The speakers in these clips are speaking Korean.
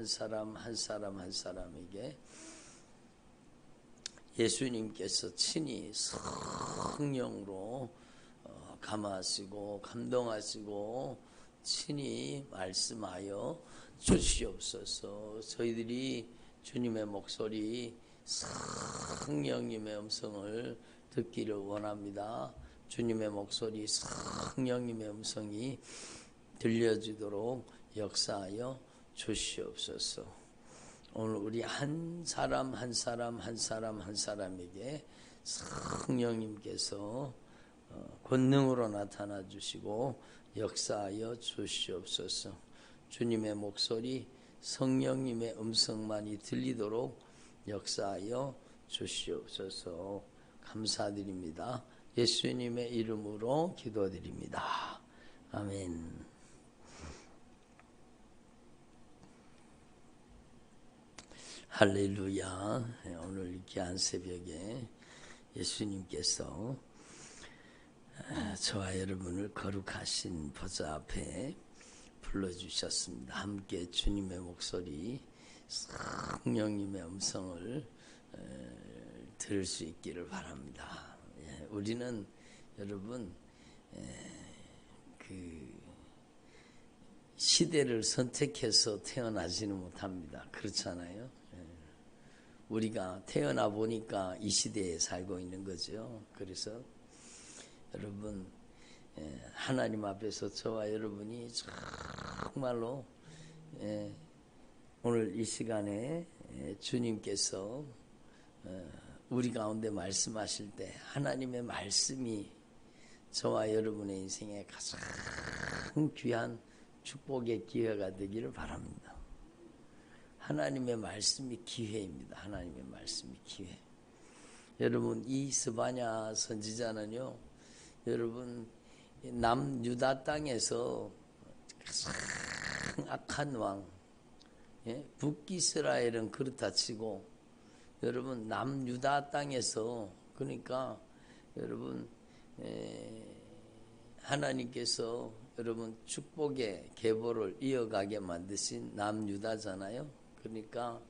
한 사람 한 사람 한 사람에게 예수님께서 친히 성령으로 감화하시고 감동하시고 친히 말씀하여 주시옵소서. 저희들이 주님의 목소리, 성령님의 음성을 듣기를 원합니다. 주님의 목소리, 성령님의 음성이 들려지도록 역사하여 주시옵소서. 오늘 우리 한 사람 한 사람 한 사람 한 사람에게 성령님께서 권능으로 나타나 주시고 역사하여 주시옵소서. 주님의 목소리, 성령님의 음성만이 들리도록 역사하여 주시옵소서. 감사드립니다. 예수님의 이름으로 기도드립니다. 아멘. 할렐루야. 오늘 귀한 새벽에 예수님께서 저와 여러분을 거룩하신 보좌 앞에 불러주셨습니다. 함께 주님의 목소리, 성령님의 음성을 들을 수 있기를 바랍니다. 우리는 여러분 그 시대를 선택해서 태어나지는 못합니다. 그렇잖아요. 우리가 태어나 보니까 이 시대에 살고 있는 거죠. 그래서 여러분 하나님 앞에서 저와 여러분이 정말로 오늘 이 시간에 주님께서 우리 가운데 말씀하실 때 하나님의 말씀이 저와 여러분의 인생에 가장 귀한 축복의 기회가 되기를 바랍니다. 하나님의 말씀이 기회입니다. 하나님의 말씀이 기회. 여러분 이 스바냐 선지자는요, 여러분 남유다 땅에서 가장 악한 왕, 북이스라엘은 그렇다 치고 여러분 남유다 땅에서, 그러니까 여러분 하나님께서 여러분 축복의 계보를 이어가게 만드신 남유다잖아요. 그러니까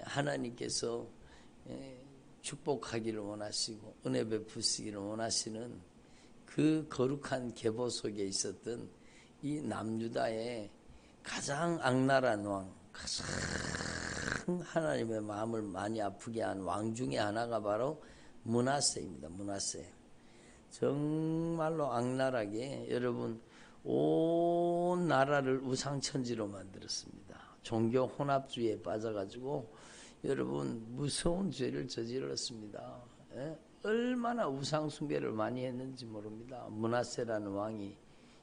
하나님께서 축복하기를 원하시고 은혜 베푸시기를 원하시는 그 거룩한 계보 속에 있었던 이 남유다의 가장 악랄한 왕, 가장 하나님의 마음을 많이 아프게 한 왕 중에 하나가 바로 므낫세입니다. 므낫세. 정말로 악랄하게 여러분 온 나라를 우상천지로 만들었습니다. 종교 혼합주의에 빠져가지고 여러분 무서운 죄를 저질렀습니다. 얼마나 우상 숭배를 많이 했는지 모릅니다. 므낫세라는 왕이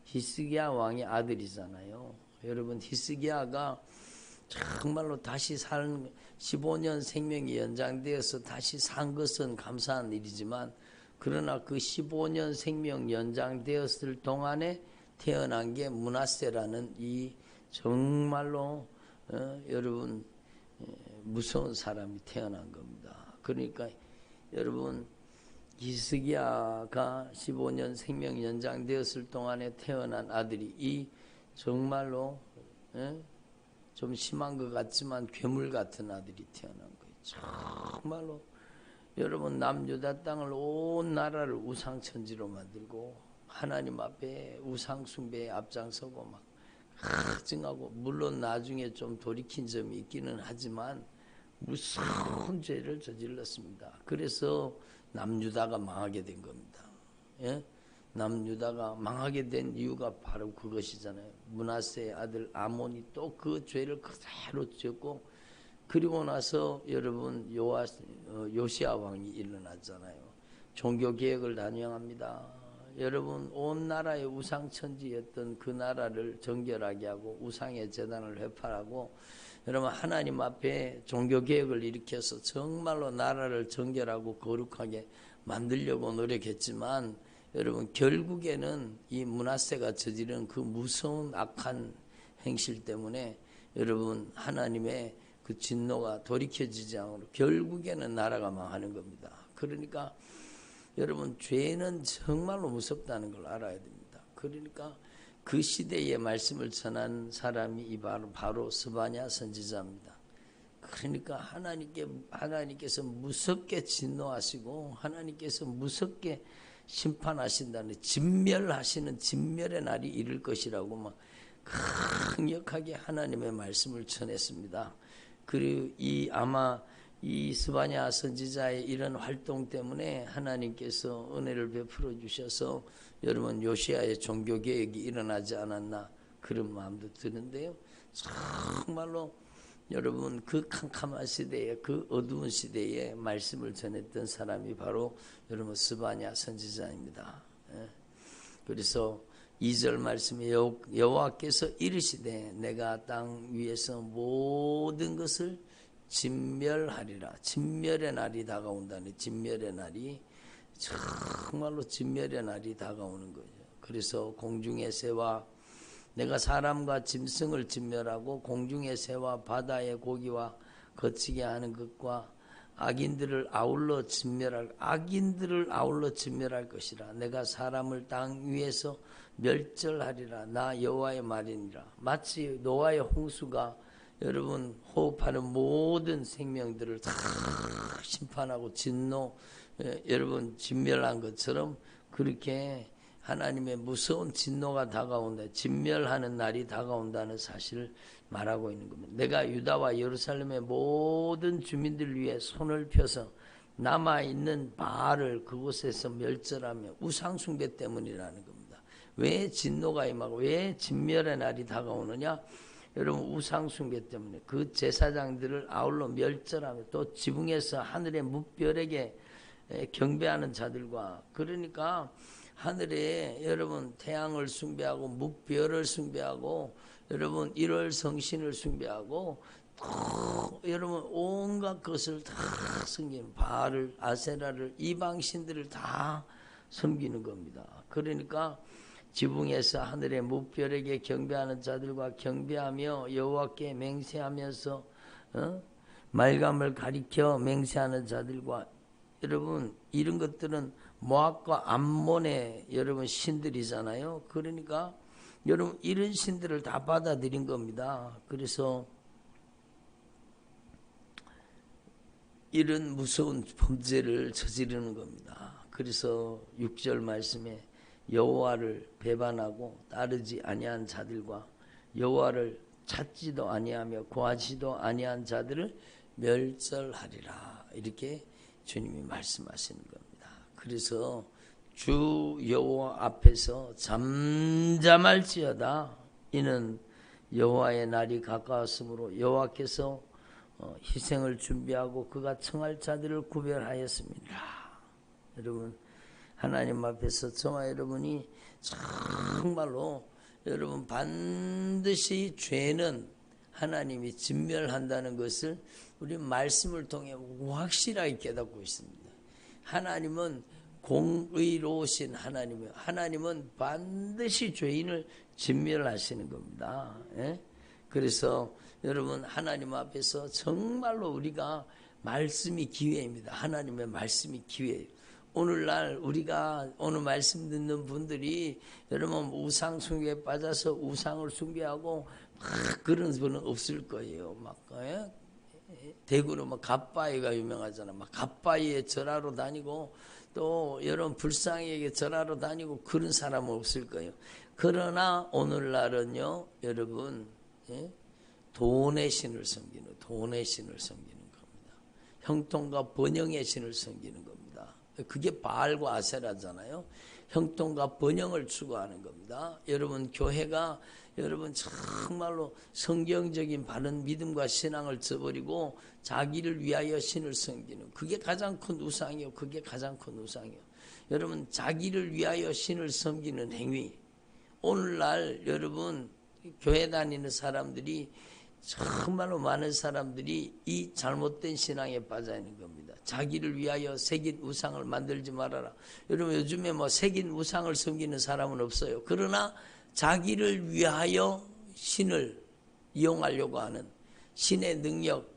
히스기야 왕의 아들이잖아요. 여러분 히스기야가 정말로 다시 산 15년 생명이 연장되어서 다시 산 것은 감사한 일이지만, 그러나 그 15년 생명 연장되었을 동안에 태어난 게 므낫세라는 이 정말로 여러분 무서운 사람이 태어난 겁니다. 그러니까 여러분 히스기야가 15년 생명 연장되었을 동안에 태어난 아들이 이 정말로 좀 심한 것 같지만 괴물 같은 아들이 태어난 거예요. 정말로 여러분 남유다 땅을 온 나라를 우상천지로 만들고 하나님 앞에 우상 숭배에 앞장서고 막 증하고, 물론 나중에 좀 돌이킨 점이 있기는 하지만 무서운 죄를 저질렀습니다. 그래서 남유다가 망하게 된 겁니다. 남유다가 망하게 된 이유가 바로 그것이잖아요. 므낫세의 아들 아몬이 또 그 죄를 그대로 지었고, 그리고 나서 여러분 요시야 왕이 일어났잖아요. 종교개혁을 단행합니다. 여러분 온 나라의 우상천지였던 그 나라를 정결하게 하고 우상의 제단을 회파하고 여러분 하나님 앞에 종교개혁을 일으켜서 정말로 나라를 정결하고 거룩하게 만들려고 노력했지만, 여러분 결국에는 이 므낫세가 저지른 그 무서운 악한 행실 때문에 여러분 하나님의 그 진노가 돌이켜지지 않으로 결국에는 나라가 망하는 겁니다. 그러니까 여러분 죄는 정말로 무섭다는 걸 알아야 됩니다. 그러니까 그 시대에 말씀을 전한 사람이 바로 스바냐 선지자입니다. 그러니까 하나님께서 무섭게 진노하시고 하나님께서 무섭게 심판하신다는, 진멸하시는 진멸의 날이 이를 것이라고 막 강력하게 하나님의 말씀을 전했습니다. 그리고 아마 이 스바냐 선지자의 이런 활동 때문에 하나님께서 은혜를 베풀어 주셔서 여러분 요시야의 종교개혁이 일어나지 않았나 그런 마음도 드는데요. 정말로 여러분 그 캄캄한 시대에, 그 어두운 시대에 말씀을 전했던 사람이 바로 여러분 스바냐 선지자입니다. 그래서 2절 말씀에 여호와께서 이르시되 내가 땅 위에서 모든 것을 진멸하리라. 진멸의 날이 다가온다니, 진멸의 날이 정말로 진멸의 날이 다가오는 거죠. 그래서 공중의 새와 내가 사람과 짐승을 진멸하고 공중의 새와 바다의 고기와 거치게 하는 것과 악인들을 아울러 진멸할 것이라. 내가 사람을 땅 위에서 멸절하리라. 나 여호와의 말이니라. 마치 노아의 홍수가 여러분 호흡하는 모든 생명들을 다 심판하고 여러분 진멸한 것처럼 그렇게 하나님의 무서운 진노가 다가온다, 진멸하는 날이 다가온다는 사실을 말하고 있는 겁니다. 내가 유다와 예루살렘의 모든 주민들 위해 손을 펴서 남아있는 바알을 그곳에서 멸절하며 우상숭배 때문이라는 겁니다. 왜 진노가 임하고 왜 진멸의 날이 다가오느냐? 여러분 우상숭배 때문에 그 제사장들을 아울러 멸절하며 또 지붕에서 하늘의 뭇별에게 경배하는 자들과, 그러니까 하늘에 여러분 태양을 숭배하고 뭇별을 숭배하고 여러분 일월 성신을 숭배하고 여러분 온갖 것을 다 섬기는 바알을, 아세라를, 이방신들을 다 섬기는 겁니다. 그러니까 지붕에서 하늘의 뭇별에게 경배하는 자들과 경배하며 여호와께 맹세하면서 말감을 가리켜 맹세하는 자들과, 여러분 이런 것들은 모압과 암몬의 여러분 신들이잖아요. 그러니까 여러분 이런 신들을 다 받아들인 겁니다. 그래서 이런 무서운 범죄를 저지르는 겁니다. 그래서 6절 말씀에 여호와를 배반하고 따르지 아니한 자들과 여호와를 찾지도 아니하며 구하지도 아니한 자들을 멸절하리라, 이렇게 주님이 말씀하시는 겁니다. 그래서 주 여호와 앞에서 잠잠할지어다. 이는 여호와의 날이 가까웠으므로 여호와께서 희생을 준비하고 그가 청할 자들을 구별하였습니다. 여러분 하나님 앞에서 저와 여러분이 정말로 여러분 반드시 죄는 하나님이 진멸한다는 것을 우리 말씀을 통해 확실하게 깨닫고 있습니다. 하나님은 공의로우신 하나님이에요. 하나님은 반드시 죄인을 진멸하시는 겁니다. 그래서 여러분 하나님 앞에서 정말로 우리가 말씀이 기회입니다. 하나님의 말씀이 기회예요. 오늘날 우리가 오늘 말씀 듣는 분들이 여러분 우상 숭배에 빠져서 우상을 숭배하고 막 그런 분은 없을 거예요. 막 대구는 막 갓바위가 유명하잖아. 막 갓바위에 절하러 다니고 또 여러분 불상에게 절하러 다니고 그런 사람은 없을 거예요. 그러나 오늘날은요, 여러분 돈의 신을 섬기는 겁니다. 형통과 번영의 신을 섬기는 겁니다. 그게 바알과 아세라잖아요. 형통과 번영을 추구하는 겁니다. 여러분 교회가 여러분 정말로 성경적인 바른 믿음과 신앙을 저버리고 자기를 위하여 신을 섬기는, 그게 가장 큰 우상이요. 그게 가장 큰 우상이요. 여러분 자기를 위하여 신을 섬기는 행위, 오늘날 여러분 교회 다니는 사람들이 정말로 많은 사람들이 이 잘못된 신앙에 빠져 있는 겁니다. 자기를 위하여 새긴 우상을 만들지 말아라. 여러분 요즘에 뭐 새긴 우상을 섬기는 사람은 없어요. 그러나 자기를 위하여 신을 이용하려고 하는, 신의 능력,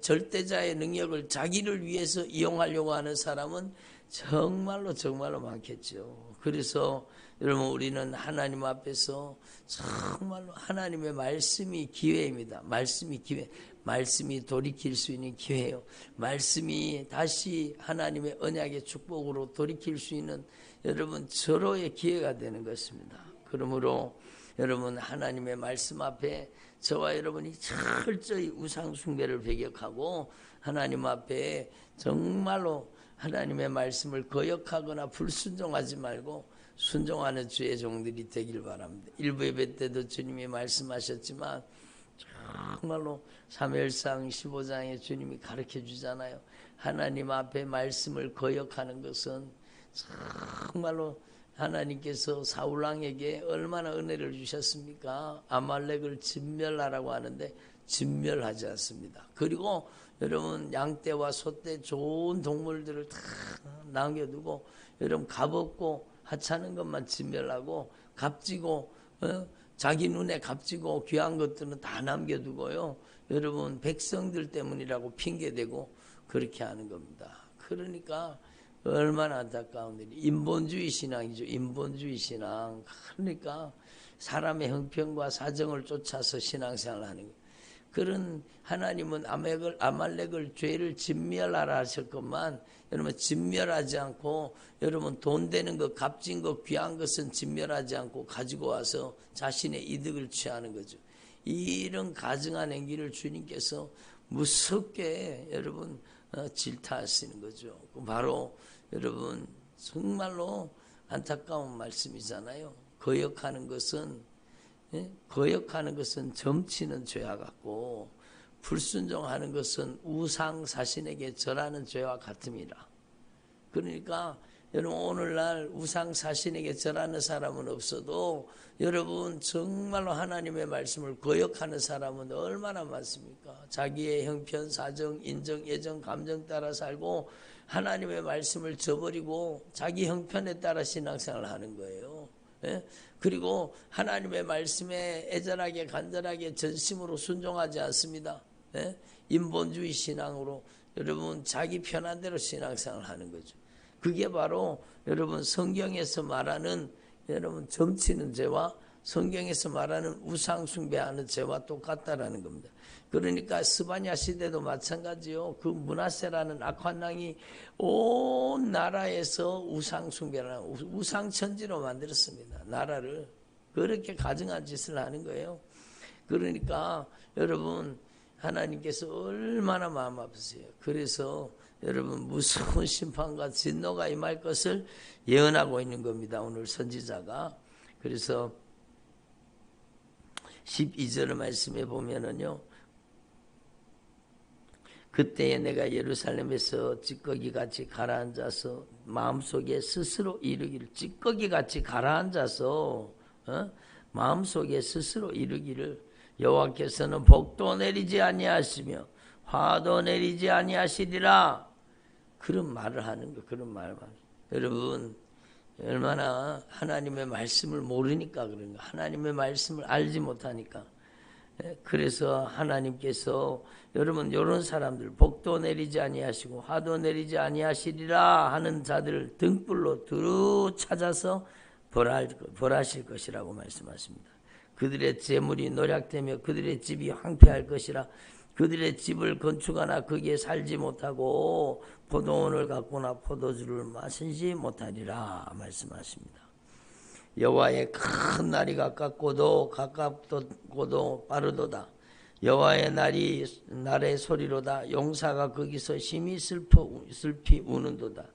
절대자의 능력을 자기를 위해서 이용하려고 하는 사람은 정말로 많겠죠. 그래서 여러분 우리는 하나님 앞에서 정말로 하나님의 말씀이 기회입니다. 말씀이 기회. 말씀이 돌이킬 수 있는 기회예요. 말씀이 다시 하나님의 언약의 축복으로 돌이킬 수 있는 여러분 절호의 기회가 되는 것입니다. 그러므로 여러분 하나님의 말씀 앞에 저와 여러분이 철저히 우상 숭배를 배격하고 하나님 앞에 정말로 하나님의 말씀을 거역하거나 불순종하지 말고 순종하는 주의 종들이 되길 바랍니다. 일부 예배 때도 주님이 말씀하셨지만 정말로 사무엘상 15장에 주님이 가르쳐 주잖아요. 하나님 앞에 말씀을 거역하는 것은 정말로 하나님께서 사울왕에게 얼마나 은혜를 주셨습니까? 아말렉을 진멸하라고 하는데 진멸하지 않습니다. 그리고 여러분 양떼와 소떼 좋은 동물들을 다 남겨두고 여러분 값없고 하찮은 것만 진멸하고 값지고 자기 눈에 값지고 귀한 것들은 다 남겨두고요. 여러분 백성들 때문이라고 핑계대고 그렇게 하는 겁니다. 그러니까 얼마나 안타까운 일이 인본주의 신앙이죠. 인본주의 신앙. 그러니까 사람의 형편과 사정을 쫓아서 신앙생활을 하는 거예요. 그런 하나님은 아말렉을 죄를 진멸하라 하실 것만 여러분 진멸하지 않고 여러분 돈 되는 것 값진 것 귀한 것은 진멸하지 않고 가지고 와서 자신의 이득을 취하는 거죠. 이런 가증한 행위를 주님께서 무섭게 여러분 질타하시는 거죠. 바로 여러분 정말로 안타까운 말씀이잖아요. 거역하는 것은 점치는 죄와 같고 불순종하는 것은 우상 자신에게 절하는 죄와 같음이라. 그러니까 여러분 오늘날 우상 자신에게 절하는 사람은 없어도 여러분 정말로 하나님의 말씀을 거역하는 사람은 얼마나 많습니까? 자기의 형편, 사정, 인정, 예정, 감정 따라 살고 하나님의 말씀을 저버리고 자기 형편에 따라 신앙생활을 하는 거예요. 그리고 하나님의 말씀에 애절하게 간절하게 전심으로 순종하지 않습니다. 인본주의 신앙으로 여러분 자기 편한 대로 신앙생활을 하는 거죠. 그게 바로 여러분 성경에서 말하는 여러분 점치는 죄와 성경에서 말하는 우상 숭배하는 죄와 똑같다라는 겁니다. 그러니까 스바냐 시대도 마찬가지요. 그 므낫세라는 악한 왕이 온 나라에서 우상 숭배를 하고 우상 천지로 만들었습니다. 나라를 그렇게 가증한 짓을 하는 거예요. 그러니까 여러분 하나님께서 얼마나 마음 아프세요. 그래서 여러분 무서운 심판과 진노가 임할 것을 예언하고 있는 겁니다. 오늘 선지자가. 그래서 12절 말씀에 보면은요. 그때에 내가 예루살렘에서 찌꺼기같이 가라앉아서 마음속에 스스로 이르기를 찌꺼기같이 가라앉아서 마음속에 스스로 이르기를 여호와께서는 복도 내리지 아니하시며 화도 내리지 아니하시리라. 그런 말을 하는 거. 그런 말을. 여러분 얼마나 하나님의 말씀을 모르니까 그런 거. 하나님의 말씀을 알지 못하니까. 그래서 하나님께서 여러분 이런 사람들 복도 내리지 아니하시고 화도 내리지 아니하시리라 하는 자들을 등불로 두루 찾아서 벌하실 것이라고 말씀하십니다. 그들의 재물이 노략되며 그들의 집이 황폐할 것이라. 그들의 집을 건축하나 거기에 살지 못하고 포도원을 갖거나 포도주를 마시지 못하리라 말씀하십니다. 여호와의 큰 날이 가깝고도 빠르도다. 여호와의 날의 소리로다. 용사가 거기서 심히 슬피 우는도다.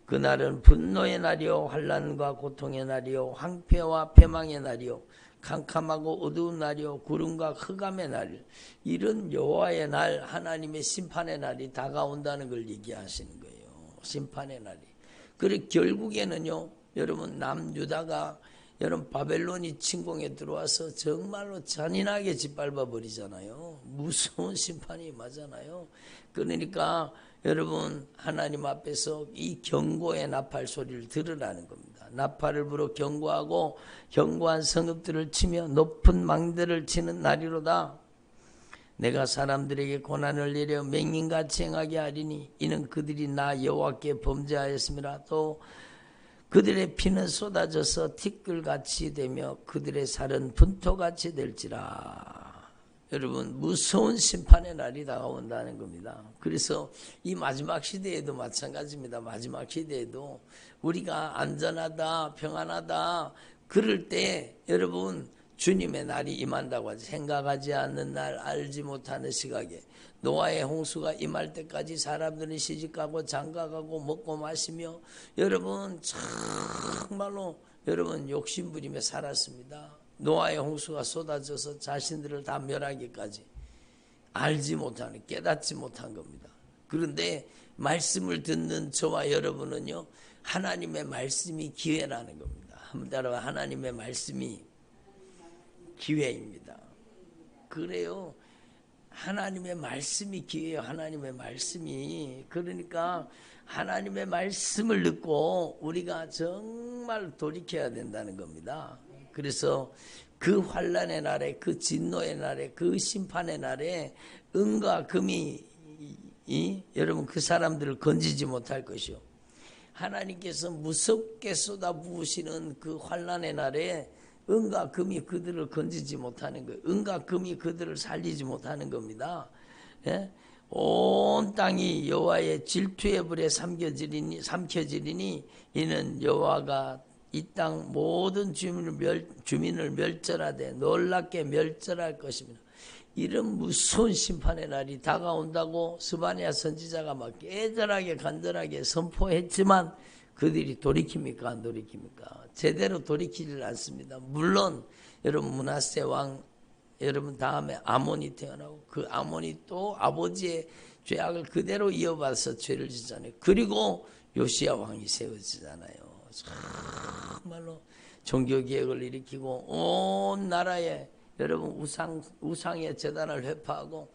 그날은 분노의 날이요 환난과 고통의 날이요 황폐와 패망의 날이요 캄캄하고 어두운 날이요 구름과 흑암의 날. 이런 여호와의 날 하나님의 심판의 날이 다가온다는 걸 얘기하시는 거예요. 심판의 날이. 그리고 결국에는요 여러분 남유다가 여러분 바벨론이 침공에 들어와서 정말로 잔인하게 짓밟아 버리잖아요. 무서운 심판이 임하잖아요. 그러니까 여러분 하나님 앞에서 이 경고의 나팔 소리를 들으라는 겁니다. 나팔을 불어 경고하고 견고한 성읍들을 치며 높은 망대를 치는 날이로다. 내가 사람들에게 고난을 내려 맹인같이 행하게 하리니 이는 그들이 나 여호와께 범죄하였음이라. 또 그들의 피는 쏟아져서 티끌같이 되며 그들의 살은 분토같이 될지라. 여러분, 무서운 심판의 날이 다가온다는 겁니다. 그래서 이 마지막 시대에도 마찬가지입니다. 마지막 시대에도 우리가 안전하다, 평안하다 그럴 때 여러분 주님의 날이 임한다고 하지. 생각하지 않는 날, 알지 못하는 시각에 노아의 홍수가 임할 때까지 사람들은 시집가고 장가가고 먹고 마시며 여러분 정말로 여러분 욕심부리며 살았습니다. 노아의 홍수가 쏟아져서 자신들을 다 멸하기까지 알지 못하는, 깨닫지 못한 겁니다. 그런데 말씀을 듣는 저와 여러분은요, 하나님의 말씀이 기회라는 겁니다. 한번 따라와. 하나님의 말씀이 기회입니다. 그래요. 하나님의 말씀이 기회예요. 하나님의 말씀이. 그러니까 하나님의 말씀을 듣고 우리가 정말 돌이켜야 된다는 겁니다. 그래서 그 환난의 날에, 그 진노의 날에, 그 심판의 날에 은과 금이 여러분 그 사람들을 건지지 못할 것이요. 하나님께서 무섭게 쏟아부으시는 그 환난의 날에 은과 금이 그들을 건지지 못하는 거예요. 은과 금이 그들을 살리지 못하는 겁니다. 예? 온 땅이 여호와의 질투의 불에 삼켜지리니 이는 여호와가 이 땅 모든 주민을 멸절하되 놀랍게 멸절할 것입니다. 이런 무서운 심판의 날이 다가온다고 스바냐 선지자가 막 깨절하게 간절하게 선포했지만 그들이 돌이킵니까? 안 돌이킵니까? 제대로 돌이키질 않습니다. 물론 여러분 므낫세 왕 여러분 다음에 아몬이 태어나고 그 아몬이 또 아버지의 죄악을 그대로 이어받아서 죄를 짓잖아요. 그리고 요시야 왕이 세워지잖아요. 정말로 종교개혁을 일으키고 온 나라에 여러분 우상의 제단을 회파하고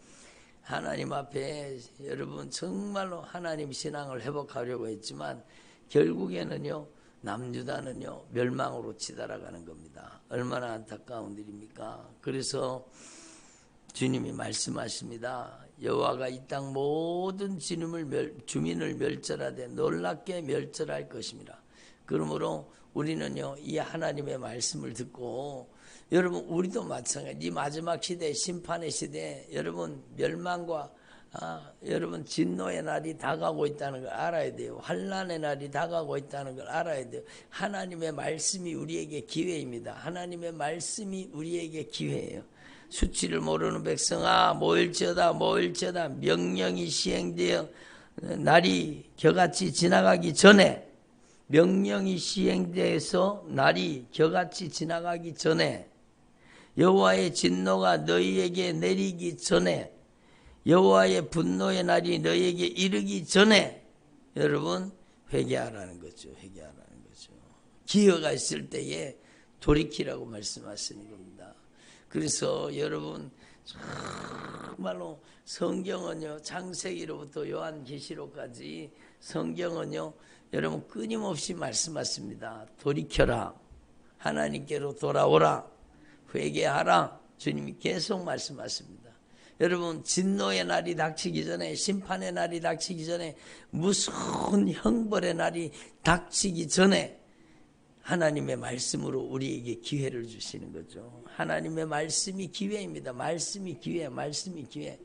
하나님 앞에 여러분 정말로 하나님 신앙을 회복하려고 했지만 결국에는요 남유다는요 멸망으로 치달아가는 겁니다. 얼마나 안타까운 일입니까? 그래서 주님이 말씀하십니다. 여호와가 이 땅 모든 주민을 멸절하되 놀랍게 멸절할 것입니다. 그러므로 우리는요 이 하나님의 말씀을 듣고 여러분 우리도 마찬가지 이 마지막 시대 심판의 시대 여러분 멸망과 여러분 진노의 날이 다가오고 있다는 걸 알아야 돼요. 환난의 날이 다가오고 있다는 걸 알아야 돼요. 하나님의 말씀이 우리에게 기회입니다. 하나님의 말씀이 우리에게 기회예요. 수치를 모르는 백성아 모일지어다 모일지어다 명령이 시행되어 날이 겨같이 지나가기 전에 명령이 시행돼서 날이 겨같이 지나가기 전에 여호와의 진노가 너희에게 내리기 전에 여호와의 분노의 날이 너희에게 이르기 전에 여러분 회개하라는 거죠. 회개하라는 거죠. 기회가 있을 때에 돌이키라고 말씀하시는 겁니다. 그래서 여러분 정말로 성경은요 창세기로부터 요한계시록까지 성경은요 여러분 끊임없이 말씀하십니다. 돌이켜라. 하나님께로 돌아오라. 회개하라. 주님이 계속 말씀하십니다. 여러분 진노의 날이 닥치기 전에 심판의 날이 닥치기 전에 무서운 형벌의 날이 닥치기 전에 하나님의 말씀으로 우리에게 기회를 주시는 거죠. 하나님의 말씀이 기회입니다. 말씀이 기회, 말씀이 기회.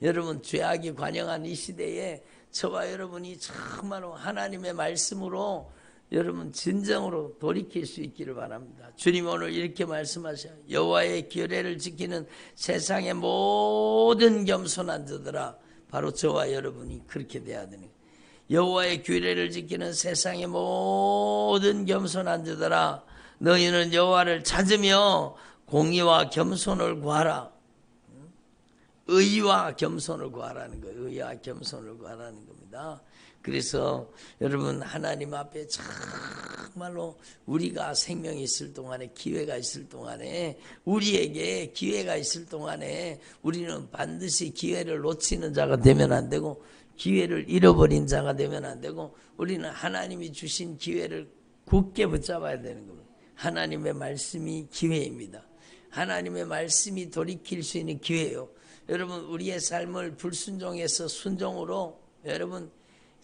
여러분 죄악이 관영한 이 시대에 저와 여러분이 정말로 하나님의 말씀으로 여러분 진정으로 돌이킬 수 있기를 바랍니다. 주님 오늘 이렇게 말씀하셔요. 여호와의 규례를 지키는 세상의 모든 겸손한 자들아 바로 저와 여러분이 그렇게 돼야 되는 거예요. 여호와의 규례를 지키는 세상의 모든 겸손한 자들아 너희는 여호와를 찾으며 공의와 겸손을 구하라. 의와 겸손을 구하라는 거예요. 의와 겸손을 구하라는 겁니다. 그래서 여러분 하나님 앞에 정말로 우리가 생명이 있을 동안에 기회가 있을 동안에 우리에게 기회가 있을 동안에 우리는 반드시 기회를 놓치는 자가 되면 안 되고 기회를 잃어버린 자가 되면 안 되고 우리는 하나님이 주신 기회를 굳게 붙잡아야 되는 겁니다. 하나님의 말씀이 기회입니다. 하나님의 말씀이 돌이킬 수 있는 기회예요. 여러분 우리의 삶을 불순종에서 순종으로 여러분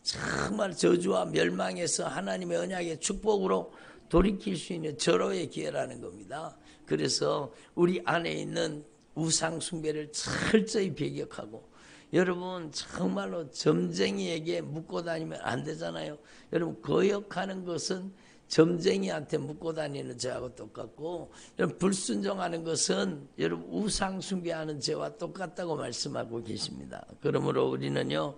정말 저주와 멸망에서 하나님의 언약의 축복으로 돌이킬 수 있는 절호의 기회라는 겁니다. 그래서 우리 안에 있는 우상 숭배를 철저히 배격하고 여러분 정말로 점쟁이에게 묻고 다니면 안 되잖아요. 여러분 거역하는 것은 점쟁이한테 묻고 다니는 죄하고 똑같고 여러분 불순종하는 것은 여러분 우상 숭배하는 죄와 똑같다고 말씀하고 계십니다. 그러므로 우리는요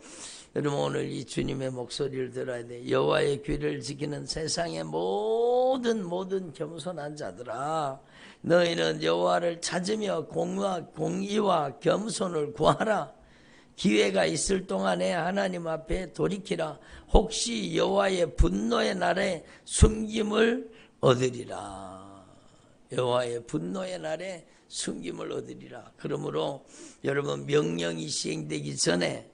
여러분 오늘 이 주님의 목소리를 들어야 돼. 여호와의 귀를 지키는 세상의 모든 겸손한 자들아 너희는 여호와를 찾으며 공의와 겸손을 구하라. 기회가 있을 동안에 하나님 앞에 돌이키라. 혹시 여호와의 분노의 날에 숨김을 얻으리라. 여호와의 분노의 날에 숨김을 얻으리라. 그러므로 여러분 명령이 시행되기 전에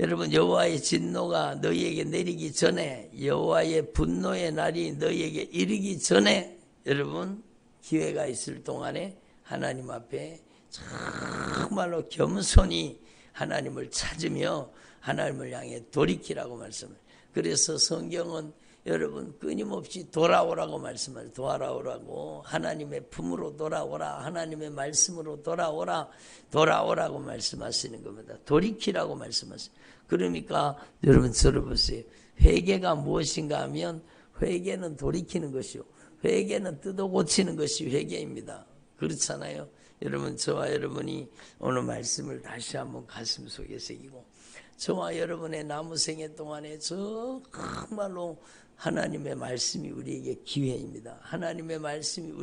여러분 여호와의 진노가 너희에게 내리기 전에 여호와의 분노의 날이 너희에게 이르기 전에 여러분 기회가 있을 동안에 하나님 앞에 정말로 겸손히 하나님을 찾으며 하나님을 향해 돌이키라고 말씀을. 그래서 성경은 여러분 끊임없이 돌아오라고 말씀을. 돌아오라고 하나님의 품으로 돌아오라. 하나님의 말씀으로 돌아오라고 말씀하시는 겁니다. 돌이키라고 말씀하시는. 그러니까 여러분 들어보세요. 회개가 무엇인가 하면 회개는 돌이키는 것이요 회개는 뜯어 고치는 것이 회개입니다. 그렇잖아요. 여러분 저와 여러분이 오늘 말씀을 다시 한번 가슴 속에 새기고 저와 여러분의 남은 생애 동안에 정말로 하나님의 말씀이 우리에게 기회입니다. 하나님의 말씀이